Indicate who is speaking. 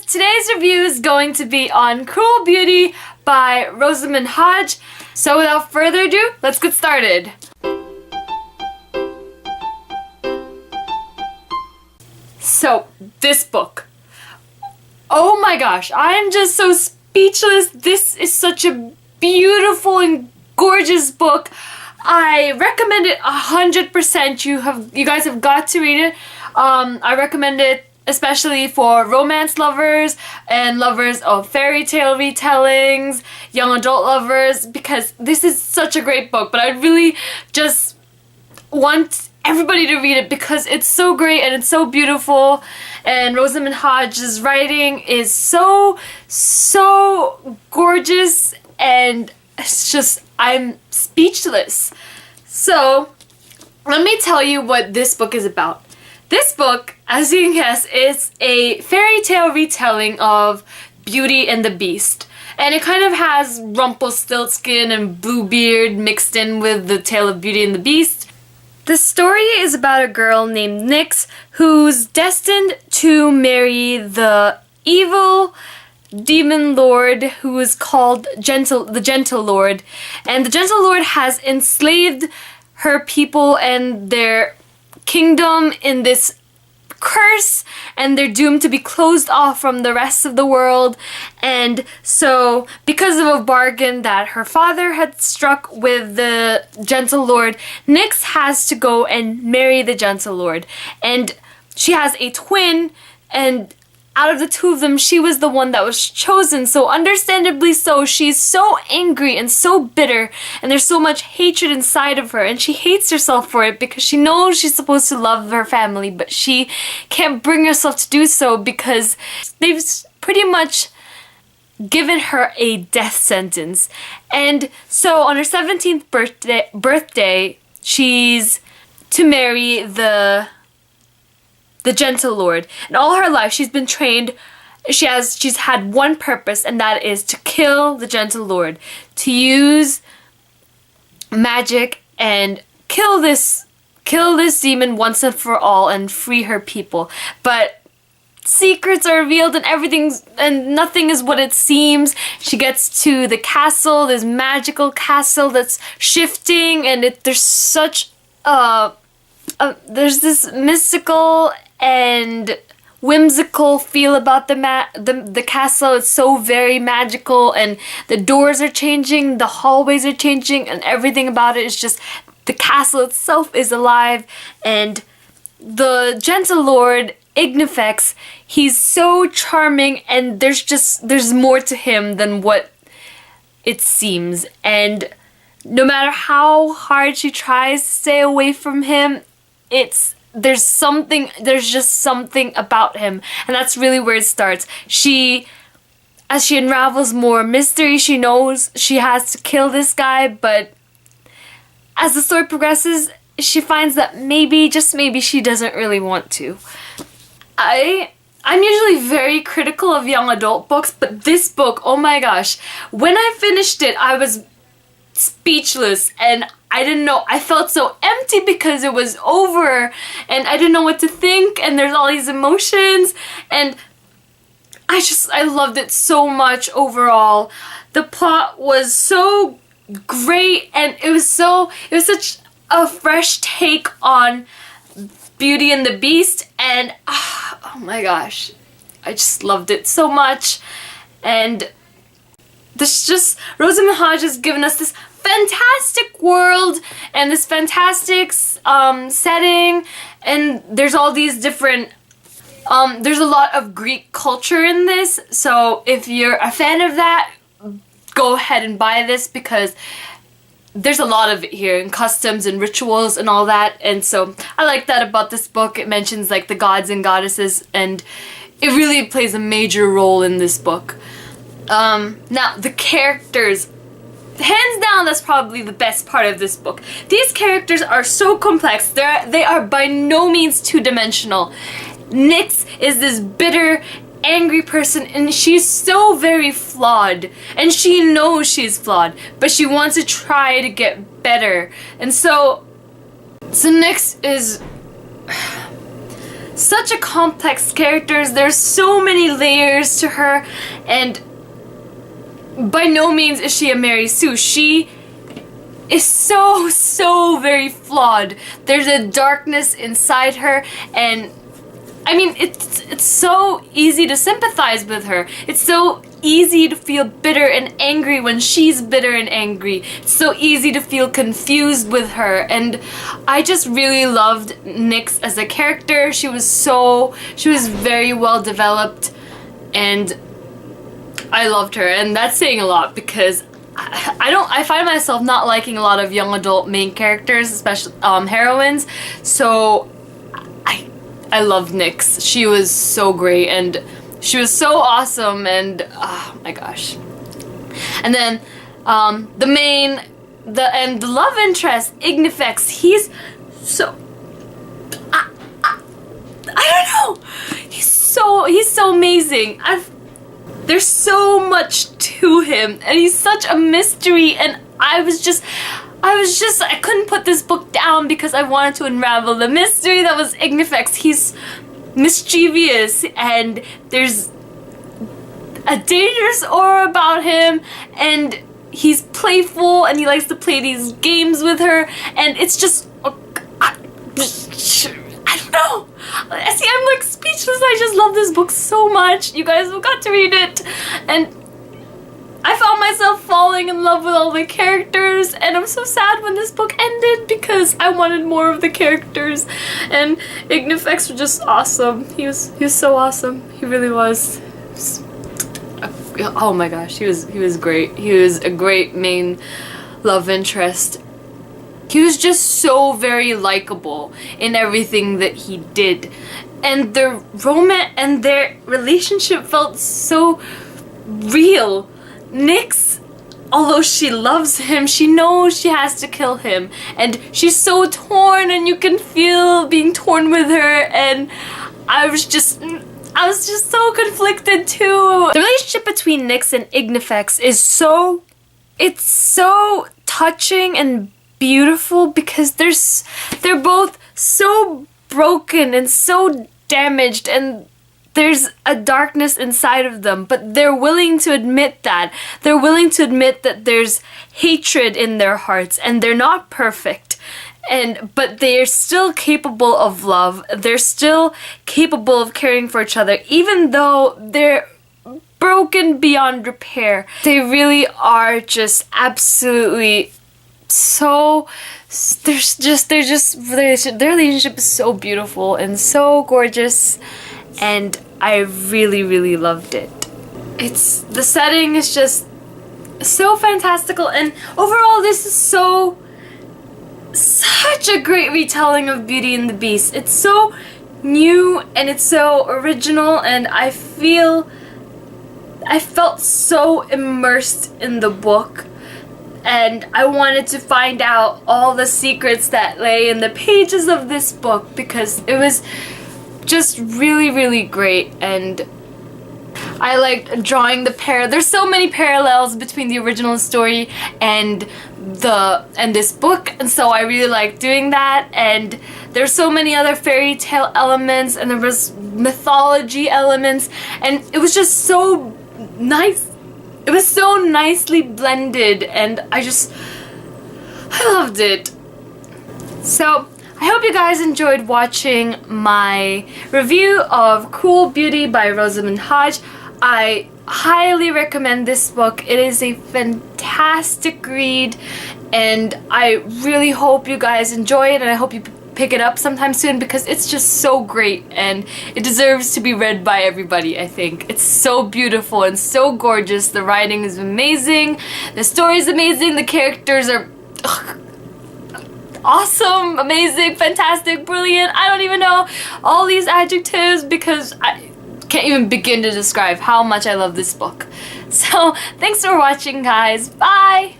Speaker 1: Today's review is going to be on Cruel Beauty by Rosamund Hodge. So without further ado, let's get started. So, this book. Oh my gosh, I'm just so speechless. This is such a beautiful and gorgeous book. I recommend it 100%. You guys have got to read it. I recommend it especially for romance lovers and lovers of fairy tale retellings, young adult lovers, because this is such a great book. But I really just want everybody to read it because it's so great and it's so beautiful, and Rosamund Hodge's writing is so gorgeous, and it's just, I'm speechless. So let me tell you what this book is about. This book, as you can guess, is a fairy tale retelling of Beauty and the Beast. And it kind of has Rumpelstiltskin and Bluebeard mixed in with the tale of Beauty and the Beast. The story is about a girl named Nyx who's destined to marry the evil demon lord who is called the Gentle Lord. And the Gentle Lord has enslaved her people and their kingdom in this curse, and they're doomed to be closed off from the rest of the world. And so, because of a bargain that her father had struck with the Gentle Lord, Nyx has to go and marry the Gentle Lord. And she has a twin, and out of the two of them, she was the one that was chosen. So understandably so, she's so angry and so bitter, and there's so much hatred inside of her, and she hates herself for it because she knows she's supposed to love her family, but she can't bring herself to do so because they've pretty much given her a death sentence. And so on her 17th birthday, she's to marry the Gentle Lord. And all her life she's been trained, she's had one purpose, and that is to kill the Gentle Lord, to use magic and kill this demon once and for all and free her people. But secrets are revealed and nothing is what it seems. She gets to the castle, this magical castle that's shifting, and there's such there's this mystical and whimsical feel about the castle. It's so very magical, and the doors are changing, the hallways are changing, and everything about it is just, the castle itself is alive. And the Gentle Lord, Ignifex, he's so charming, and there's more to him than what it seems. And no matter how hard she tries to stay away from him, there's just something about him, and that's really where it starts. As she unravels more mystery, she knows she has to kill this guy, but as the story progresses, she finds that maybe, just maybe, she doesn't really want to. I'm usually very critical of young adult books, but this book, oh my gosh, when I finished it, I was speechless, and I didn't know, I felt so empty because it was over, and I didn't know what to think, and there's all these emotions, and I loved it so much overall. The plot was so great, and it was such a fresh take on Beauty and the Beast, and oh my gosh, I just loved it so much. And Rosamund Hodge has given us this fantastic world and this fantastic setting, and there's all these different there's a lot of Greek culture in this, so if you're a fan of that, go ahead and buy this because there's a lot of it here, and customs and rituals and all that. And so I like that about this book. It mentions like the gods and goddesses, and it really plays a major role in this book. Now the characters, hands down, that's probably the best part of this book. These characters are so complex. They are by no means two-dimensional. Nyx is this bitter, angry person, and she's so very flawed, and she knows she's flawed, but she wants to try to get better. And so Nyx is such a complex character. There's so many layers to her, and by no means is she a Mary Sue. She is so very flawed. There's a darkness inside her, and I mean, it's so easy to sympathize with her. It's so easy to feel bitter and angry when she's bitter and angry. It's so easy to feel confused with her, and I just really loved Nyx as a character. She was very well developed, and I loved her, and that's saying a lot because I find myself not liking a lot of young adult main characters, especially heroines. So I loved Nyx. She was so great, and she was so awesome, and oh my gosh. And then the love interest, Ignifex, he's so I don't know. He's so amazing. There's so much to him, and he's such a mystery, and I couldn't put this book down because I wanted to unravel the mystery that was Ignifex. He's mischievous, and there's a dangerous aura about him, and he's playful, and he likes to play these games with her, and it's just I don't know. See, I'm like speechless. I just love this book so much. You guys have got to read it, and I found myself falling in love with all the characters, and I'm so sad when this book ended because I wanted more of the characters. And Ignifex was just awesome. He was so awesome. He really was. Oh my gosh, he was great. He was a great main love interest. He was just so very likable in everything that he did, and their romance and their relationship felt so real. Nyx, although she loves him, she knows she has to kill him, and she's so torn, and you can feel being torn with her, and I was just so conflicted too. The relationship between Nyx and Ignifex is so touching and beautiful because they're both so broken and so damaged, and there's a darkness inside of them, but they're willing to admit that. They're willing to admit that there's hatred in their hearts, and they're not perfect. But they're still capable of love. They're still capable of caring for each other, even though they're broken beyond repair. They really are just absolutely so. Their relationship is so beautiful and so gorgeous, and I really loved it. The setting is just so fantastical, and overall this is such a great retelling of Beauty and the Beast. It's so new and it's so original, and I felt so immersed in the book, and I wanted to find out all the secrets that lay in the pages of this book because it was just really great, and I liked drawing there's so many parallels between the original story and this book, and so I really liked doing that. And there's so many other fairy tale elements, and there was mythology elements, and it was just so nice. It was so nicely blended, and I loved it. So I hope you guys enjoyed watching my review of Cool Beauty by Rosamund Hodge. I highly recommend this book. It is a fantastic read, and I really hope you guys enjoy it, and I hope you pick it up sometime soon because it's just so great, and it deserves to be read by everybody, I think. It's so beautiful and so gorgeous. The writing is amazing. The story is amazing. The characters are awesome, amazing, fantastic, brilliant. I don't even know all these adjectives because I can't even begin to describe how much I love this book. So, thanks for watching, guys. Bye!